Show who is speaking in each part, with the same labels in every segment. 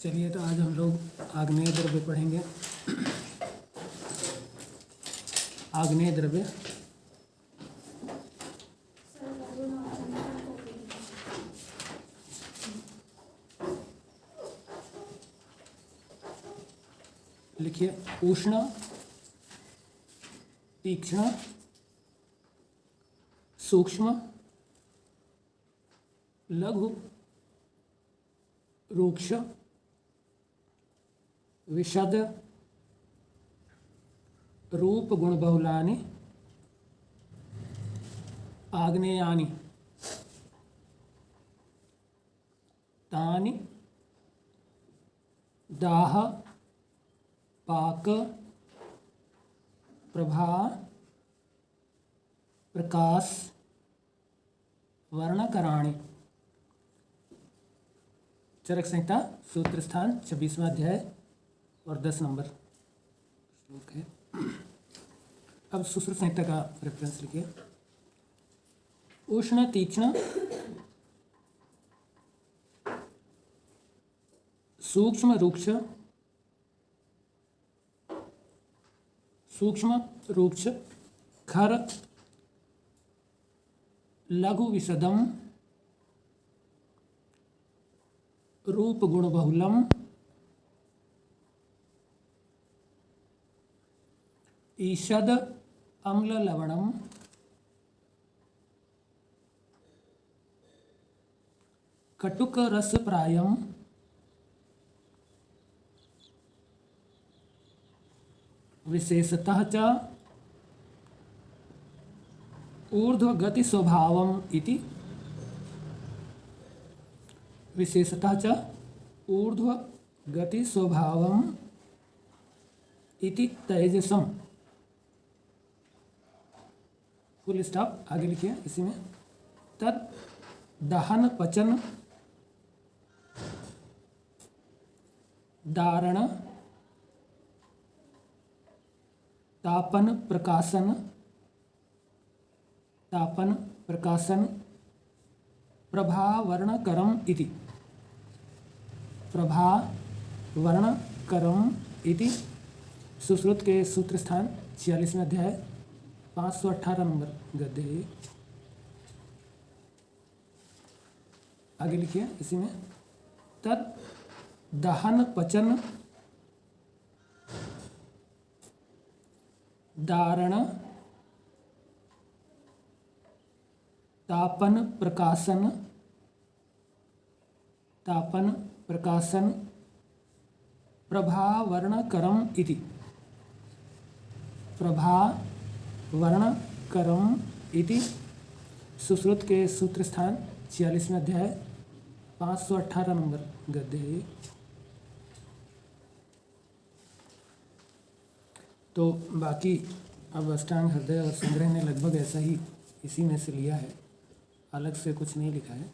Speaker 1: चलिए तो आज हम लोग आग्नेय द्रव्य पढ़ेंगे। आग्नेय द्रव्य लिखिए। उष्ण, तीक्ष्ण, सूक्ष्म, लघु, रूक्ष, विशद, रूप गुण बहुलानि, आग्नेयानि, तानि, दाह, पाक, प्रभा, प्रकाश, वर्णकराणि। चरक संहिता सूत्र स्थान 26वां अध्याय और 10 नंबर श्लोक है। अब सूत्र संहिता का रेफरेंस लिखिए। उष्ण, तीक्ष्ण, सूक्ष्म, रूक्ष, खर, लघु, विशदम, रूप गुण बहुलम, ईषद, अम्ल लवणम, कटुक रस प्रायम, विशेषतः च ऊर्ध्व गति स्वभावम इति। विशेषतः च ऊर्ध्व गति स्वभावम इति तेजसम। Full stop. आगे लिखिए इसी में। तद दहन पचन दारण तापन प्रकाशन प्रभावर्णकरम इति। प्रभावर्णकरम इति सुश्रुत के सूत्र स्थान 46वां अध्याय 518 नंबर गद्य है। आगे लिखिए इसी में। तद दहन पचन दारण तापन प्रकाशन प्रभावर्णकरम इति। प्रभावर्णकरम इति सुश्रुत के सूत्र स्थान 46वां अध्याय 518 नंबर गद्य है। तो बाकी अब अष्टांग, हृदय और संग्रह ने लगभग ऐसा ही इसी में से लिया है, अलग से कुछ नहीं लिखा है,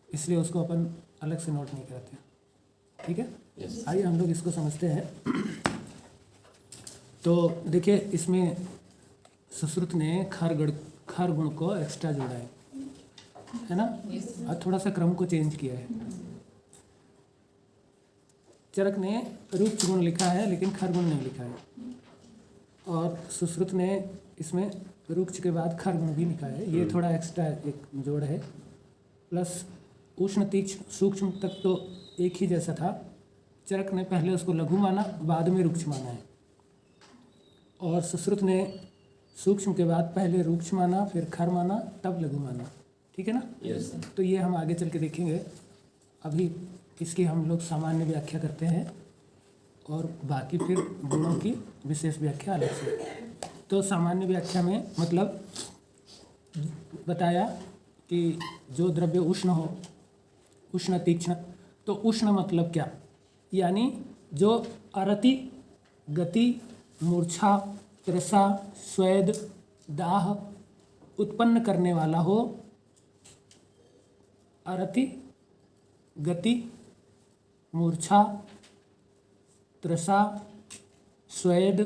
Speaker 1: इसलिए उसको अपन अलग से नोट नहीं करते। ठीक है। आइए हम लोग इसको समझते हैं। तो देखिए इसमें सुश्रुत ने खर गुण को एक्स्ट्रा जोड़ा है ना। और थोड़ा सा क्रम को चेंज किया है। चरक ने रूप गुण लिखा है लेकिन खर गुण नहीं लिखा है, और सुश्रुत ने इसमें रूक्ष के बाद खर गुण भी लिखा है। ये थोड़ा एक्स्ट्रा एक जोड़ है। प्लस उष्ण, तीक्ष्ण, सूक्ष्म तक तो एक ही जैसा था। चरक ने पहले उसको लघु माना, बाद में रूक्ष माना है, और सुश्रुत ने सूक्ष्म के बाद पहले रूक्ष माना, फिर खर माना, तब लघु माना। ठीक है ना।
Speaker 2: यस।
Speaker 1: तो ये हम आगे चल के देखेंगे। अभी इसकी हम लोग सामान्य व्याख्या करते हैं और बाकी फिर गुणों की विशेष व्याख्या अलग से। तो सामान्य व्याख्या में मतलब बताया कि जो द्रव्य उष्ण हो, उष्ण, तीक्ष्ण। तो उष्ण मतलब क्या? यानी जो अरति, गति, मूर्छा, त्रसा, स्वेद, दाह उत्पन्न करने वाला हो। अरति, गति, मूर्छा, त्रसा, स्वेद,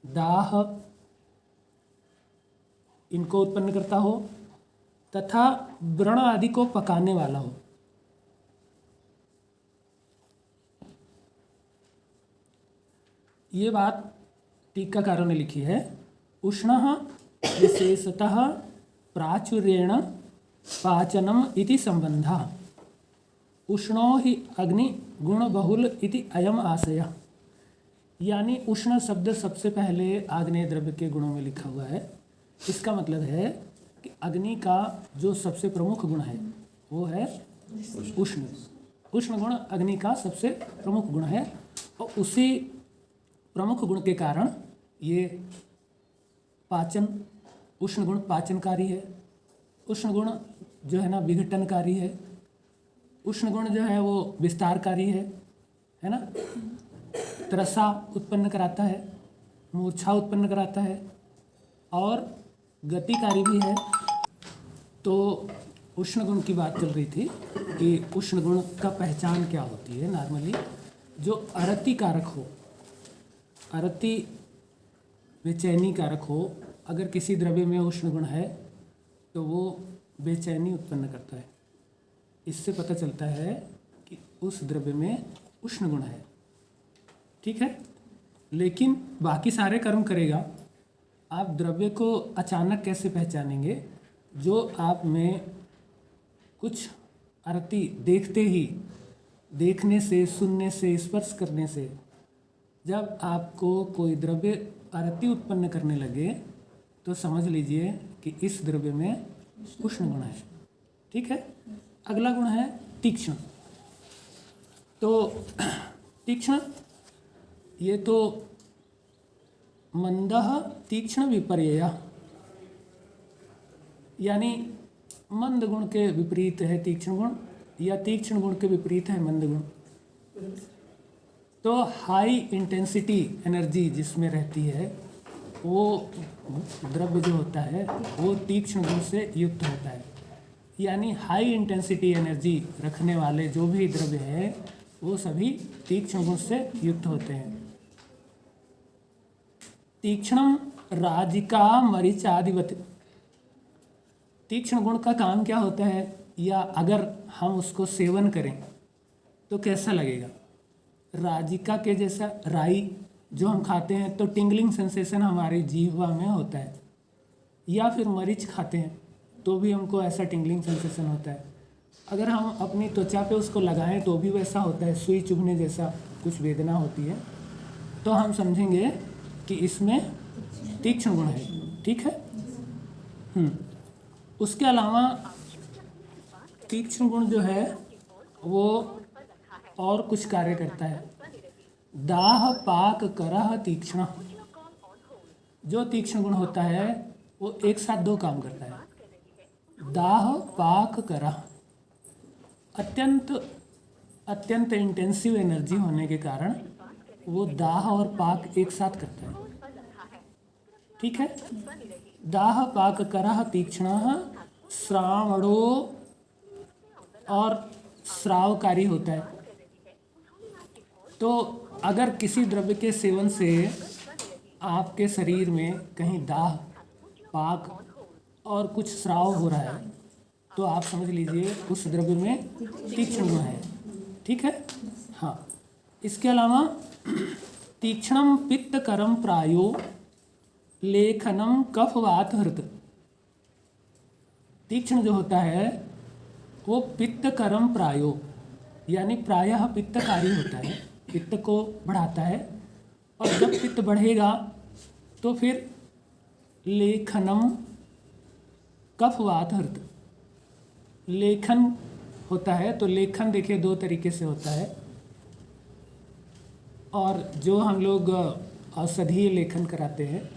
Speaker 1: दाह इनको उत्पन्न करता हो, तथा व्रण आदि को पकाने वाला हो। ये बात टीकाकारों ने लिखी है। उष्णः विशेषतः प्राचुर्येण पाचनम इति संबंधः, उष्णो हि अग्नि गुण बहुल इति अयम आशय। यानी उष्ण शब्द सबसे पहले आग्नेय द्रव्य के गुणों में लिखा हुआ है। इसका मतलब है कि अग्नि का जो सबसे प्रमुख गुण है वो है उष्ण। उष्ण गुण अग्नि का सबसे प्रमुख गुण है और उसी प्रमुख गुण के कारण ये पाचन, उष्ण गुण पाचनकारी है, उष्ण गुण जो है ना विघटनकारी है, उष्ण गुण जो है वो विस्तारकारी है ना, त्रसा उत्पन्न कराता है, मूर्छा उत्पन्न कराता है और गतिकारी भी है। तो उष्ण गुण की बात चल रही थी कि उष्ण गुण का पहचान क्या होती है। नॉर्मली जो अरति कारक हो, अरति बेचैनी कारक हो, अगर किसी द्रव्य में उष्ण गुण है तो वो बेचैनी उत्पन्न करता है। इससे पता चलता है कि उस द्रव्य में उष्ण गुण है। ठीक है, लेकिन बाकी सारे कर्म करेगा। आप द्रव्य को अचानक कैसे पहचानेंगे? जो आप में कुछ अरति देखते ही, देखने से, सुनने से, स्पर्श करने से, जब आपको कोई द्रव्य अरति उत्पन्न करने लगे तो समझ लीजिए कि इस द्रव्य में उष्ण गुण है। ठीक है, अगला गुण है तीक्ष्ण। तो तीक्ष्ण, ये तो मंदः तीक्ष्ण विपर्ययः, यानी मंद गुण के विपरीत है तीक्ष्ण गुण, या तीक्ष्ण गुण के विपरीत है मंद गुण। तो हाई इंटेंसिटी एनर्जी जिसमें रहती है वो द्रव्य जो होता है वो तीक्ष्ण गुण से युक्त होता है। यानी हाई इंटेंसिटी एनर्जी रखने वाले जो भी द्रव्य है वो सभी तीक्ष्ण गुण से युक्त होते हैं। तीक्ष्णम राजिका मरीचादिवत। तीक्ष्ण गुण का काम क्या होता है, या अगर हम उसको सेवन करें तो कैसा लगेगा? राजिका के जैसा, राई जो हम खाते हैं तो टिंगलिंग सेंसेशन हमारी जीवा में होता है, या फिर मरीच खाते हैं तो भी हमको ऐसा टिंगलिंग सेंसेशन होता है। अगर हम अपनी त्वचा पे उसको लगाएं तो भी वैसा होता है, सुई चुभने जैसा कुछ वेदना होती है। तो हम समझेंगे कि इसमें तीक्ष्ण गुण है। ठीक है। उसके अलावा तीक्ष्ण गुण जो है वो और कुछ कार्य करता है। दाह पाक करह तीक्ष्ण। जो तीक्ष्ण गुण होता है वो एक साथ दो काम करता है। दाह पाक करह, अत्यंत इंटेंसिव एनर्जी होने के कारण वो दाह और पाक एक साथ करता है। ठीक है, दाह पाक करह तीक्ष्णः श्रावणो, और श्रावकारी होता है। तो अगर किसी द्रव्य के सेवन से आपके शरीर में कहीं दाह, पाक और कुछ श्राव हो रहा है तो आप समझ लीजिए उस द्रव्य में तीक्ष्ण गुण है। ठीक है। हाँ, इसके अलावा तीक्ष्णम पित्तकरम प्रायो लेखनम कफ वात हृत। तीक्ष्ण जो होता है वो पित्तकरम प्रायो, यानी प्रायः पित्तकारी होता है, पित्त को बढ़ाता है। और जब पित्त बढ़ेगा तो फिर लेखनम कफ वात हृत, लेखन होता है। तो लेखन देखिए दो तरीके से होता है, और जो हम लोग औषधीय लेखन कराते हैं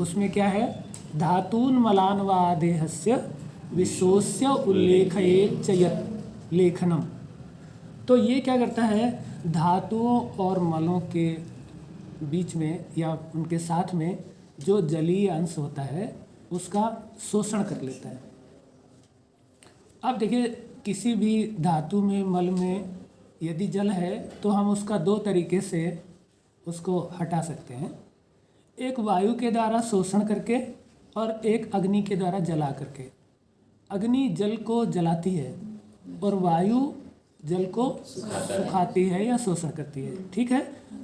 Speaker 1: उसमें क्या है, धातून मलान व देहस्य विशोष्य उल्लेखयेत् च यत् लेखनम। तो ये क्या करता है, धातुओं और मलों के बीच में या उनके साथ में जो जलीय अंश होता है उसका शोषण कर लेता है। अब देखिए किसी भी धातु में, मल में यदि जल है तो हम उसका दो तरीके से उसको हटा सकते हैं। एक वायु के द्वारा शोषण करके और एक अग्नि के द्वारा जला करके। अग्नि जल को जलाती है और वायु जल को सुखाती है या शोषण करती है। ठीक है,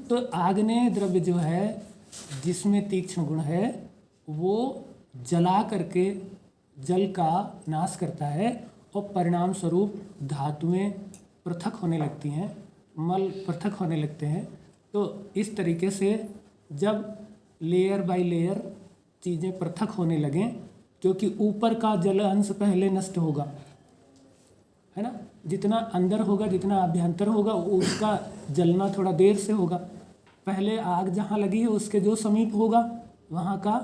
Speaker 1: तो आग्नेय द्रव्य जो है जिसमें तीक्ष्ण गुण है वो जला करके जल का नाश करता है और परिणाम स्वरूप धातुएं पृथक होने लगती हैं, मल पृथक होने लगते हैं। तो इस तरीके से जब लेयर बाय लेयर चीज़ें पृथक होने लगें, क्योंकि ऊपर का जल अंश पहले नष्ट होगा, है ना, जितना अंदर होगा जितना अभ्यंतर होगा उसका जलना थोड़ा देर से होगा। पहले आग जहाँ लगी है उसके जो समीप होगा वहाँ का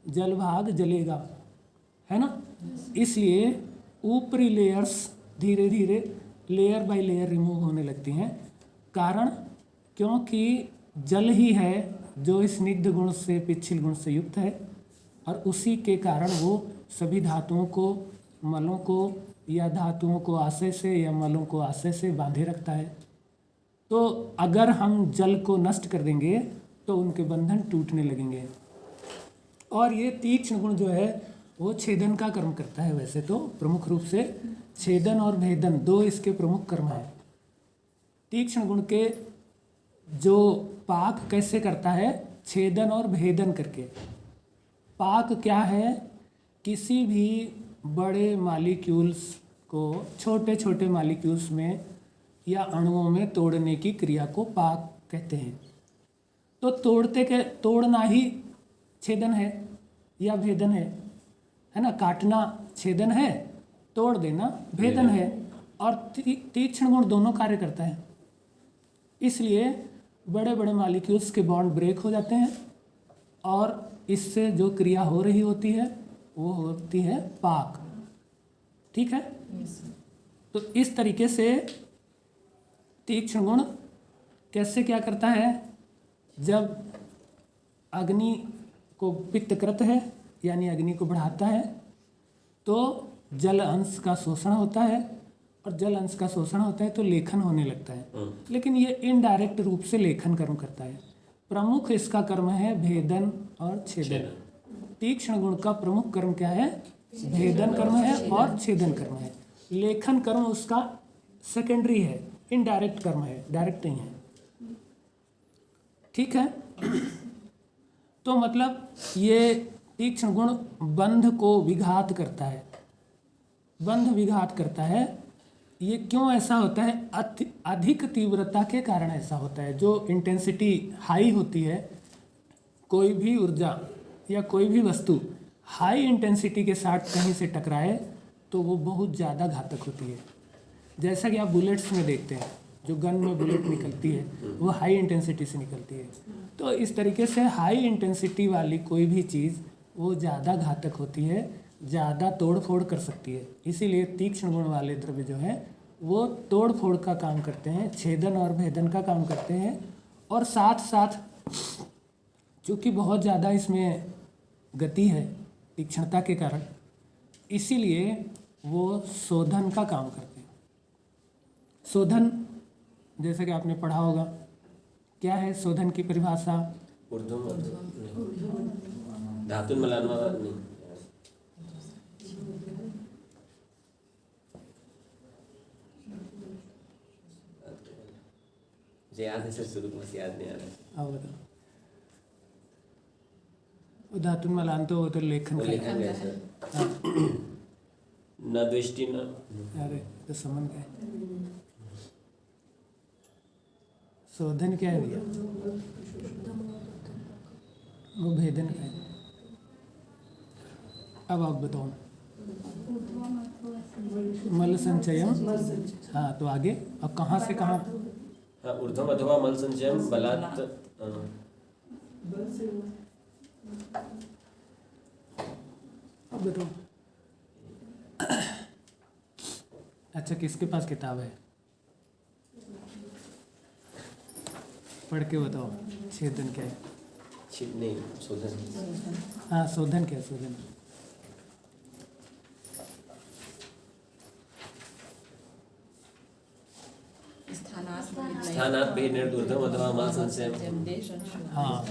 Speaker 1: जल भाग जलेगा, है ना। इसलिए ऊपरी लेयर्स धीरे धीरे लेयर बाय लेयर रिमूव होने लगती हैं। कारण क्योंकि जल ही है जो स्निग्ध गुण से पिच्छिल गुण से युक्त है और उसी के कारण वो सभी धातुओं को, मलों को या धातुओं को आशय से या मलों को आशय से बांधे रखता है। तो अगर हम जल को नष्ट कर देंगे तो उनके बंधन टूटने लगेंगे। और ये तीक्ष्ण गुण जो है वो छेदन का कर्म करता है। वैसे तो प्रमुख रूप से छेदन और भेदन दो इसके प्रमुख कर्म हैं। तीक्ष्ण गुण के जो पाक कैसे करता है, छेदन और भेदन करके। पाक क्या है, किसी भी बड़े मॉलिक्यूल्स को छोटे छोटे मॉलिक्यूल्स में या अणुओं में तोड़ने की क्रिया को पाक कहते हैं। तो तोड़ना ही छेदन है या भेदन है ना। काटना छेदन है, तोड़ देना भेदन है। और तीक्ष्ण गुण दोनों कार्य करता है। इसलिए बड़े बड़े मॉलिक्यूल्स के बॉन्ड ब्रेक हो जाते हैं और इससे जो क्रिया हो रही होती है वो होती है पाक। ठीक है, तो इस तरीके से तीक्ष्ण गुण कैसे क्या करता है, जब अग्नि को पित्तकृत है यानी अग्नि को बढ़ाता है तो जल अंश का शोषण होता है और जल अंश का शोषण होता है तो लेखन होने लगता है। लेकिन ये इनडायरेक्ट रूप से लेखन कर्म करता है। प्रमुख इसका कर्म है भेदन और छेदन। तीक्ष्ण गुण का प्रमुख कर्म क्या है, भेदन कर्म है और छेदन कर्म है। लेखन कर्म उसका सेकेंडरी है, इनडायरेक्ट कर्म है, डायरेक्ट नहीं है। ठीक है, तो मतलब ये तीक्ष्ण गुण बंध को विघात करता है, बंध विघात करता है। ये क्यों ऐसा होता है, अधिक तीव्रता के कारण ऐसा होता है। जो इंटेंसिटी हाई होती है, कोई भी ऊर्जा या कोई भी वस्तु हाई इंटेंसिटी के साथ कहीं से टकराए तो वो बहुत ज़्यादा घातक होती है। जैसा कि आप बुलेट्स में देखते हैं, जो गन में बुलेट निकलती है वो हाई इंटेंसिटी से निकलती है। तो इस तरीके से हाई इंटेंसिटी वाली कोई भी चीज़ वो ज़्यादा घातक होती है, ज़्यादा तोड़ फोड़ कर सकती है। इसीलिए तीक्ष्ण गुण वाले द्रव्य जो है वो तोड़ फोड़ का काम करते हैं, छेदन और भेदन का काम करते हैं। और साथ साथ चूँकि बहुत ज़्यादा इसमें गति है तीक्ष्णता के कारण, इसीलिए वो शोधन का काम करते हैं। शोधन जैसे कि आपने पढ़ा होगा, क्या है शोधन की परिभाषा,
Speaker 2: धातुन मलानमा नहीं, याद है सर, शुरू में याद नहीं आ रहा।
Speaker 1: अब बताओ, धातुन मलान तो वो तो लेखन का
Speaker 2: है सर। न दृष्टि न,
Speaker 1: अरे तो समझ गए। शोधन क्या है भैया, वो भेदन का है। अब आप बताओ, मल संचयम, हाँ तो आगे अब कहाँ से कहाँ,
Speaker 2: हाँ ऊर्ध्वम अथवा मल संचयम बलात्,
Speaker 1: अब बताओ। अच्छा, किसके पास किताब है, पढ़ के बताओ छेदन क्या है।
Speaker 2: नहीं, शोधन।
Speaker 1: हाँ शोधन क्या है, शोधन
Speaker 2: स्थानात् भेदेन ऊर्ध्वम अथवा मल संचयम।
Speaker 1: हाँ।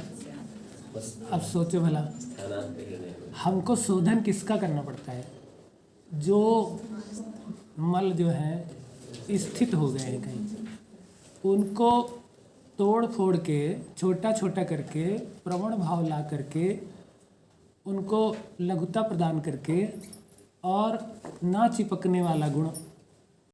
Speaker 2: बस
Speaker 1: अब सोचो भला,
Speaker 2: स्थानात् भेदेन,
Speaker 1: हमको शोधन किसका करना पड़ता है, जो मल जो है स्थित हो गए हैं कहीं, उनको तोड़ फोड़ के छोटा छोटा करके प्रवण भाव ला करके उनको लघुता प्रदान करके और ना चिपकने वाला गुण